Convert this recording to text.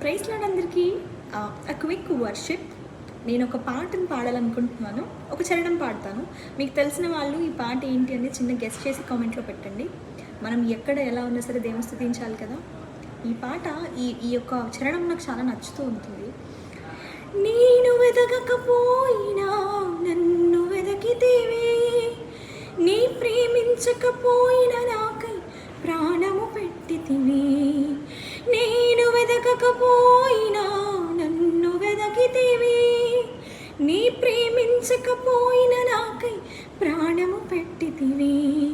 Praise lord అందరికీ. Quick worship. నేను ఒక పాటను పాడాలనుకుంటున్నాను. ఒక చరణం పాడతాను. మీకు తెలిసిన వాళ్ళు ఈ పాట ఏంటి అని చిన్న గెస్ట్ చేసి కామెంట్లో పెట్టండి. మనం ఎక్కడ ఎలా ఉన్నా సరే దేవుని స్తుతించాలి కదా. ఈ పాట ఈ యొక్క చరణం నాకు చాలా నచ్చుతూ ఉంటుంది. నేను వెదగకపోయినా నన్ను వెదకితేవే, నీ ప్రేమించకపోయినా నాకై ప్రాణము పెట్టితివి. నేను వెదకకపోయినా నన్ను వెదకితివి, నీ ప్రేమించకపోయినా నాకై ప్రాణము పెట్టితివి.